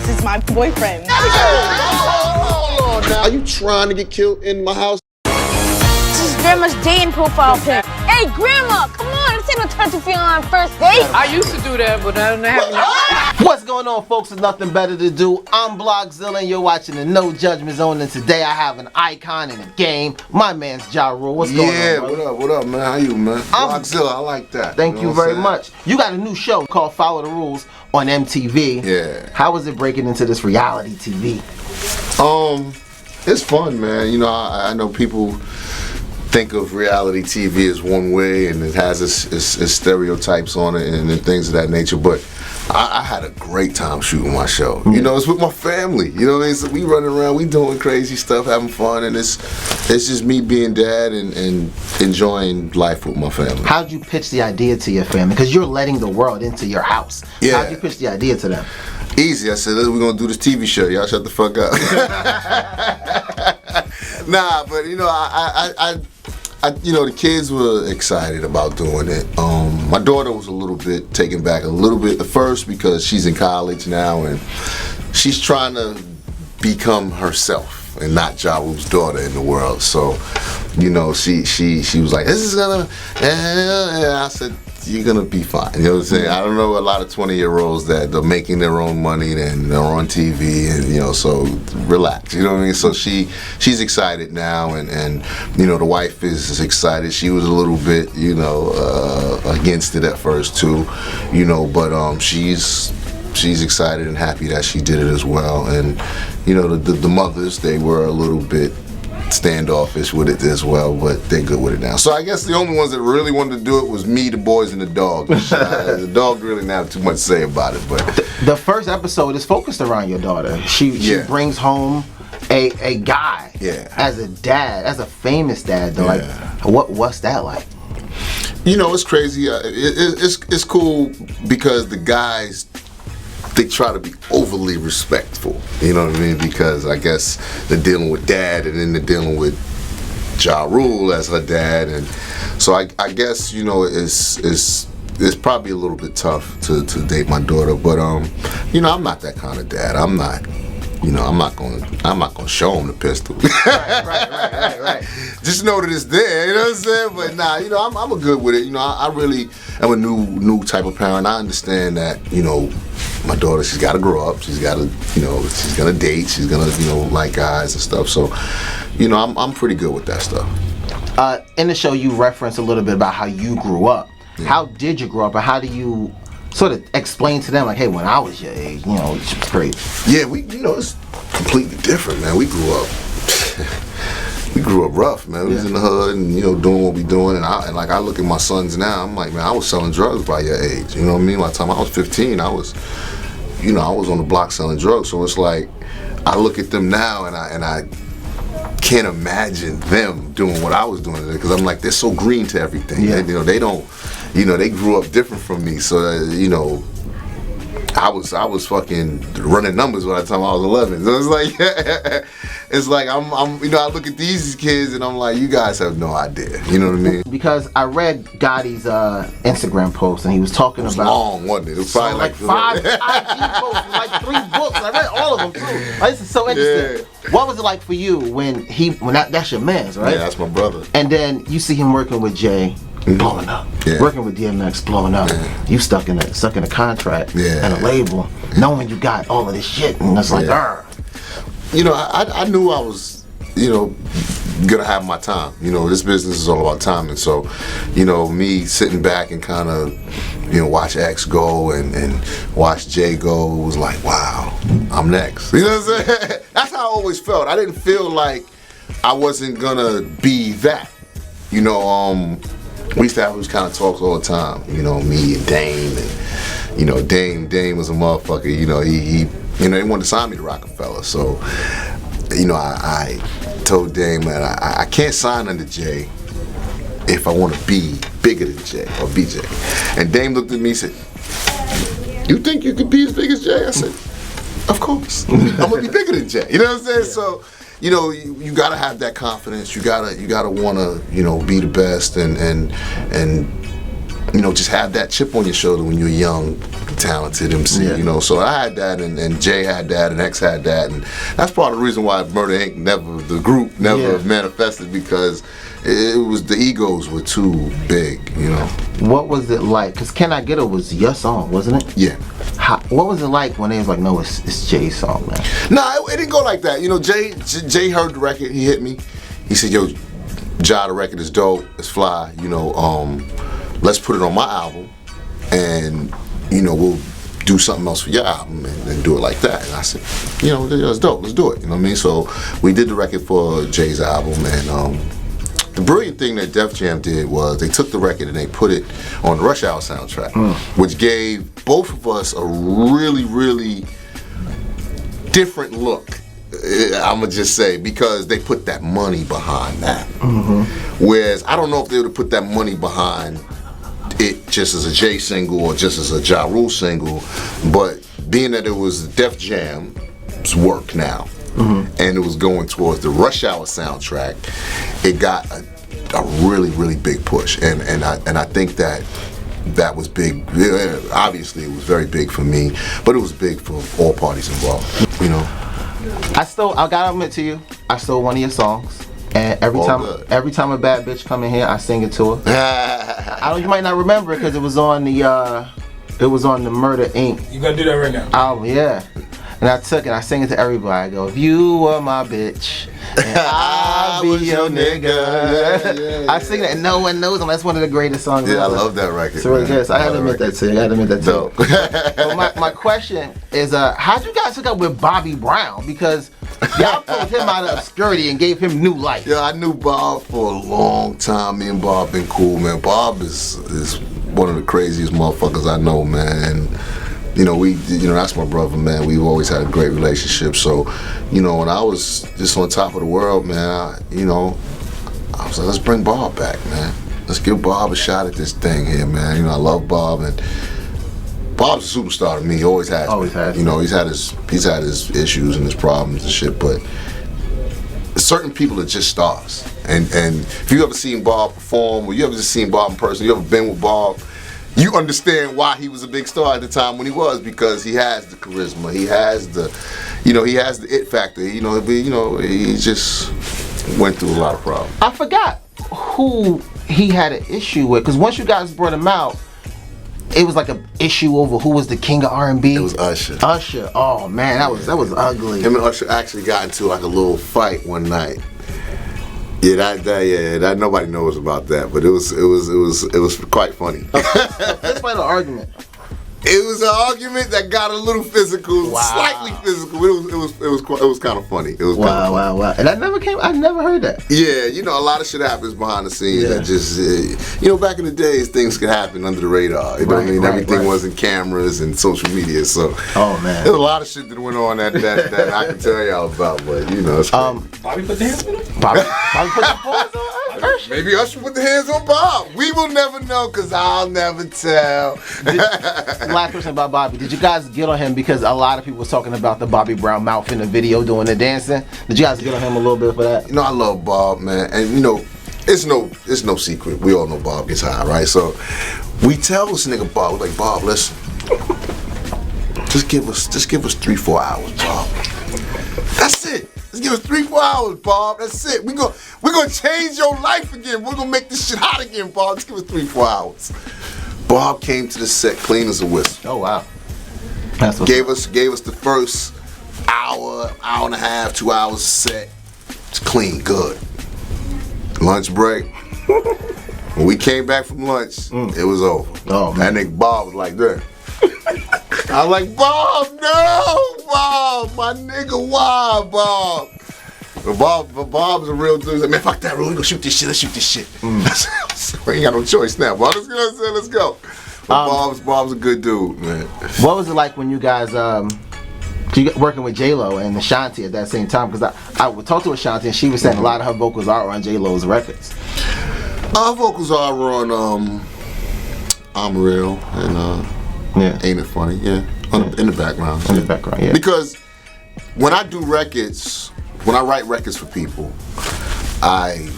is my boyfriend. Hold on now. Are you trying to get killed in my house? This is Grandma's dating profile pic. Hey, Grandma, come on, this ain't no time to feel on first date. I used to do that, but I don't have. What's going on, folks? There's nothing better to do. I'm BlogXilla, and you're watching the No Judgment Zone, and today I have an icon in the game. My man's Ja Rule. What's going on, brother? Yeah, what up, man? How you, man? BlogXilla, I like that. Thank you very much. You got a new show called Follow the Rules on MTV. Yeah. How is it breaking into this reality TV? It's fun, man. You know, I know people think of reality TV as one way, and it has its stereotypes on it and things of that nature, but I had a great time shooting my show. You know, it's with my family. You know what I mean? So we running around, we doing crazy stuff, having fun, and it's just me being dad and enjoying life with my family. How'd you pitch the idea to your family? Because you're letting the world into your house. Yeah. How'd you pitch the idea to them? Easy. I said, we're gonna do this TV show. Y'all shut the fuck up. Nah, but you know, I you know, the kids were excited about doing it. My daughter was a little bit taken back a little bit at first because she's in college now and she's trying to become herself and not Ja Rule's daughter in the world. So, you know, she was like, this is gonna, and I said, you're gonna be fine. You know what I'm saying? I don't know a lot of 20-year-olds that are making their own money and they're on TV, and you know, so relax. You know what I mean? So she's excited now, and you know, the wife is excited. She was a little bit, you know, against it at first too, you know, but she's excited and happy that she did it as well. And you know, the mothers, they were a little bit standoffish with it as well, but they're good with it now. So I guess the only ones that really wanted to do it was me, the boys, and the dog. The dog really didn't have too much to say about it. But the first episode is focused around your daughter. She brings home a guy as a dad, as a famous dad. Though. Yeah. Like, what's that like? You know, it's crazy. It's cool because the guys, they try to be overly respectful, you know what I mean? Because I guess they're dealing with dad, and then they're dealing with Ja Rule as her dad, and so I guess, you know, it's probably a little bit tough to date my daughter, but you know, I'm not that kind of dad. I'm not gonna show him the pistol. Right. Just know that it's there, you know what I'm saying? But nah, you know, I'm a good with it. You know, I really am a new type of parent. I understand that, you know, my daughter, she's got to grow up. She's got to, you know, she's gonna date. She's gonna, you know, like guys and stuff. So, you know, I'm pretty good with that stuff. In the show, you reference a little bit about how you grew up. Yeah. How did you grow up, and how do you sort of explain to them, like, hey, when I was your age, you know, it's crazy. Yeah, you know, it's completely different, man. We grew up rough, man. We was in the hood and, you know, doing what we doing. And I look at my sons now, I'm like, man, I was selling drugs by your age. You know what I mean? By the time I was 15, I was on the block selling drugs. So it's like, I look at them now and I can't imagine them doing what I was doing, because I'm like, they're so green to everything. Yeah. You know, they don't, you know, they grew up different from me. So, you know, I was fucking running numbers by the time I was 11. So it's like, I'm you know, I look at these kids and I'm like, you guys have no idea. You know what I mean? Because I read Gotti's Instagram post, and he was talking about. Long, wasn't it? It was probably like 5 IG posts, like 3 books. I read all of them too. Like, this is so interesting. Yeah. What was it like for you when that's your man's, right? Yeah, that's my brother. And then you see him working with Jay. Blowing up, working with DMX, blowing up. You stuck in a contract and a label, knowing you got all of this shit, and it's like, you know, I knew I was, you know, gonna have my time. You know, this business is all about timing. So, you know, me sitting back and kind of, you know, watch X go and watch Jay go, was like, wow, I'm next. You know what I'm saying? That's how I always felt. I didn't feel like I wasn't gonna be that. You know, we used to have those kind of talks all the time, you know, me and Dame, and you know, Dame was a motherfucker. You know, he they wanted to sign me to Roc-A-Fella, so you know, I told Dame that I can't sign under Jay if I want to be bigger than Jay or BJ. And Dame looked at me and said, "You think you could be as big as Jay?" I said, "Of course, I'm gonna be bigger than Jay." You know what I'm saying? Yeah. So, you know, you gotta have that confidence. You gotta wanna, you know, be the best and you know, just have that chip on your shoulder when you're a young, talented MC, you know. So I had that, and Jay had that, and X had that, and that's part of the reason why Murder Inc. the group never manifested, because it was, the egos were too big, you know. What was it like? Because Can I Get Her was your song, wasn't it? Yeah. What was it like when they was like, no, it's Jay's song, man? No, it didn't go like that. You know, Jay heard the record, he hit me. He said, yo, Ja, the record is dope, it's fly, you know, let's put it on my album, and, you know, we'll do something else for your album, and do it like that. And I said, you know, that's dope, let's do it, you know what I mean? So we did the record for Jay's album, and the brilliant thing that Def Jam did was they took the record and they put it on the Rush Hour soundtrack, which gave both of us a really, really different look. I'ma just say, because they put that money behind that. Whereas I don't know if they would have put that money behind it just as a Jay single or just as a Ja Rule single, but being that it was Def Jam's work now, and it was going towards the Rush Hour soundtrack, it got a really, really big push, and I think that was big. Obviously, it was very big for me, but it was big for all parties involved. You know. I gotta admit to you, I stole one of your songs, and every time a bad bitch come in here, I sing it to her. You might not remember it because it was on the Murder Inc. You gonna do that right now? Album, yeah. And I took it, I sang it to everybody. I go, if you were my bitch, and I'll be your nigga. I sing that, and no one knows them. That's one of the greatest songs ever. I love that record. It's really good. So I had to admit that to you. But my question is, how'd you guys hook up with Bobby Brown? Because y'all pulled him out of obscurity and gave him new life. Yeah, I knew Bob for a long time. Me and Bob been cool, man. Bob is one of the craziest motherfuckers I know, man. And you know, that's my brother, man. We've always had a great relationship. So, you know, when I was just on top of the world, man, I was like, let's bring Bob back, man. Let's give Bob a shot at this thing here, man. You know, I love Bob, and Bob's a superstar to me. He always has. Always has. You know, he's had his issues and his problems and shit, but certain people are just stars. And if you ever seen Bob perform, or you ever just seen Bob in person, you ever been with Bob, you understand why he was a big star at the time when he was, because he has the charisma, he has the it factor. He just went through a lot of problems. I forgot who he had an issue with, because once you guys brought him out, it was like an issue over who was the king of R&B. It was Usher. Usher. Oh man, that was ugly. Him and Usher actually got into like a little fight one night. Yeah, that nobody knows about that, but it was quite funny. Let's fight an argument. It was an argument that got a little physical, slightly physical. It was kind of funny. It was wow. And I never heard that. Yeah, you know, a lot of shit happens behind the scenes that just, back in the days, things could happen under the radar. You know what I mean? Everything wasn't cameras and social media, so. Oh man. There's a lot of shit that went on that I can tell y'all about, but you know, it's crazy. Bobby put the hands on him? Bobby put the paws on Usher? Maybe Usher put the hands on Bob. We will never know, because I'll never tell. Last question about Bobby. Did you guys get on him because a lot of people was talking about the Bobby Brown mouth in the video doing the dancing? Did you guys get on him a little bit for that? You know, I love Bob, man, and you know, it's no secret. We all know Bob gets high, right? So we tell this nigga Bob, we're like, Bob, listen, just give us 3-4 hours, Bob. That's it. Just give us 3-4 hours, Bob. That's it. We're gonna change your life again. We're gonna make this shit hot again, Bob. Just give us 3-4 hours. Bob came to the set clean as a whistle. Oh wow. Gave us the first hour and a half, 2 hours set. It's clean, good. Lunch break. When we came back from lunch, it was over. Oh man. That nigga Bob was like that. I was like, Bob, no, Bob, my nigga, why, Bob? But Bob's a real dude. He's like, man, fuck that, rule. We gonna shoot this shit. Let's shoot this shit. We ain't got no choice now, Bob. Let's go. But Bob's a good dude, man. What was it like when you guys you working with J-Lo and Ashanti at that same time? Because I would talk to Ashanti and she was saying a lot of her vocals are on J-Lo's records. Our vocals are on I'm Real and Ain't It Funny, yeah. In the background. In the background, yeah. Because when I do records, when I write records for people, I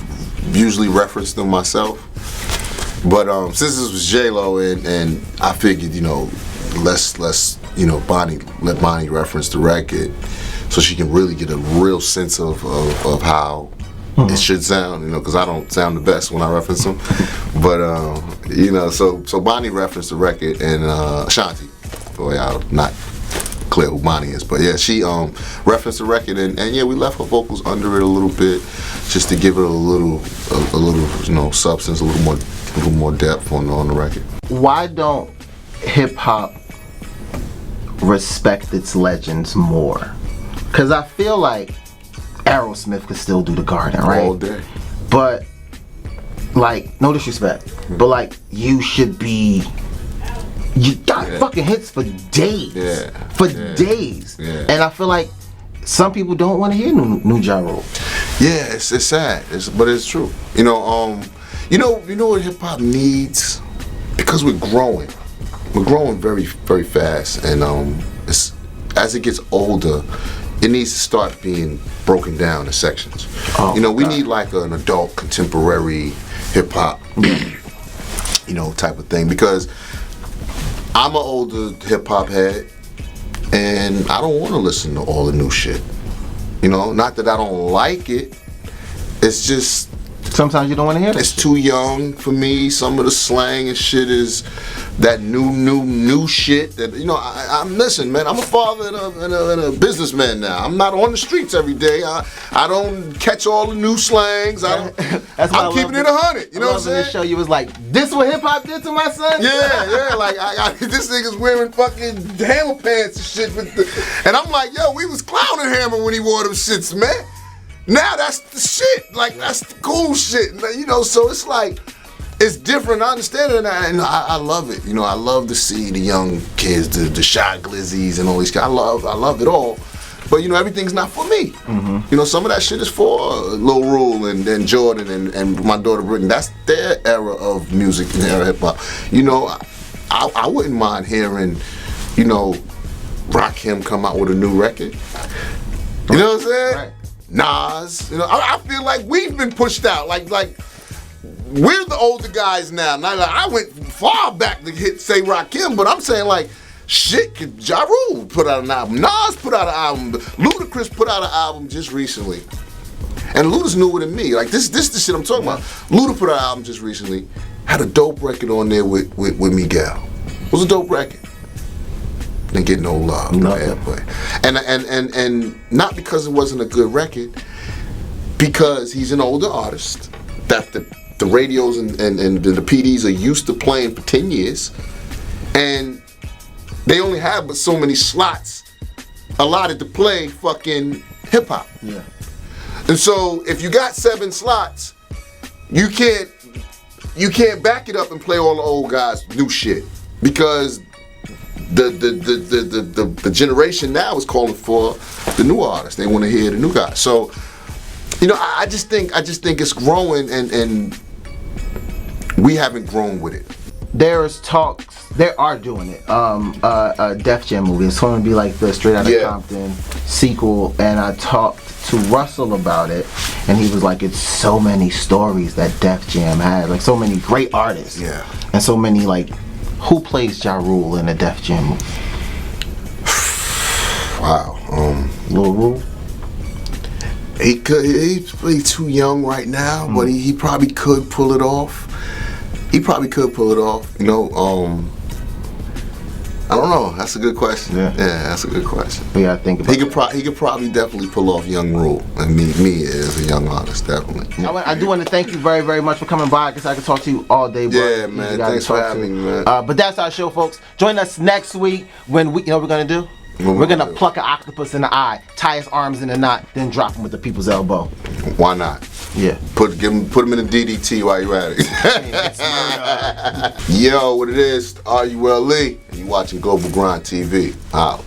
usually reference them myself. But since this was J-Lo and I figured, let's let Bonnie reference the record so she can really get a real sense of how it should sound, because I don't sound the best when I reference them. But so Bonnie referenced the record, and Ashanti, boy, I'm not clear who Bonnie is, but yeah, she referenced the record, and yeah, we left her vocals under it a little bit just to give it a little substance, a little more depth on the record. Why don't hip hop respect its legends more? Because I feel like Aerosmith could still do the Garden, right? All day. But like, no disrespect, but like, you got fucking hits for days. Days. Yeah. And I feel like some people don't want to hear new Ja Rule. Yeah, it's sad, but it's true. You know what hip hop needs? Because we're growing. We're growing very, very fast, and as it gets older, it needs to start being broken down in sections. We need like an adult contemporary hip hop, type of thing, because I'm an older hip hop head, and I don't want to listen to all the new shit. Not that I don't like it. It's just sometimes you don't want to hear that. It's too young for me. Some of the slang and shit is that new shit. That I'm listen, man. I'm a father and a businessman now. I'm not on the streets every day. I don't catch all the new slangs. I'm keeping it 100. You know what I'm saying? This show, you was like, this what hip hop did to my son. Yeah. Like this nigga's wearing fucking Hammer pants and shit and I'm like, yo, we was clowning Hammer when he wore them shits, man. Now that's the shit. Like, that's the cool shit. So it's like, it's different. I understand it, and I love it. I love to see the young kids, the Shy Glizzies and all these guys. I love it all. But everything's not for me. Mm-hmm. Some of that shit is for Lil Rule and Jordan and my daughter Brittany. That's their era of music and era hip hop. I wouldn't mind hearing, Rakim come out with a new record. You know what I'm saying? Right. Nas, I feel like we've been pushed out. Like we're the older guys now. Now, like, I went far back to say Rakim, but I'm saying like, shit, Ja Rule put out an album. Nas put out an album. Ludacris put out an album just recently, and Luda's newer than me. Like this the shit I'm talking about. Luda put out an album just recently. Had a dope record on there with Miguel. It was a dope record. Didn't get no love, no airplay. And not because it wasn't a good record, because he's an older artist that the radios and the PDs are used to playing for 10 years, and they only have but so many slots allotted to play fucking hip hop. Yeah. And so if you got 7 slots, you can't back it up and play all the old guys' new shit, because the generation now is calling for the new artists. They want to hear the new guys. So, I just think it's growing, and we haven't grown with it. There's talks. They are doing it. Def Jam movie. It's going to be like the Straight Outta Compton sequel. And I talked to Russell about it, and he was like, "It's so many stories that Def Jam has. Like so many great artists. Yeah. And so many like." Who plays Ja Rule in a Def Jam movie? Wow. Lil Rule? He's too young right now, but he probably could pull it off. I don't know. That's a good question. Yeah, that's a good question. Yeah, I think about he could probably definitely pull off Young Rule, and me as a young artist, definitely. I do want to thank you very, very much for coming by, because I could talk to you all day, bro. Yeah, man. Thanks for having me, man. But that's our show, folks. Join us next week when we, what we're gonna do? We're gonna pluck an octopus in the eye, tie his arms in a knot, then drop him with the people's elbow. Why not? Yeah. Put him in a DDT while you're at it. Yo, what it is? RULE, and you watching Global Grind TV. Out.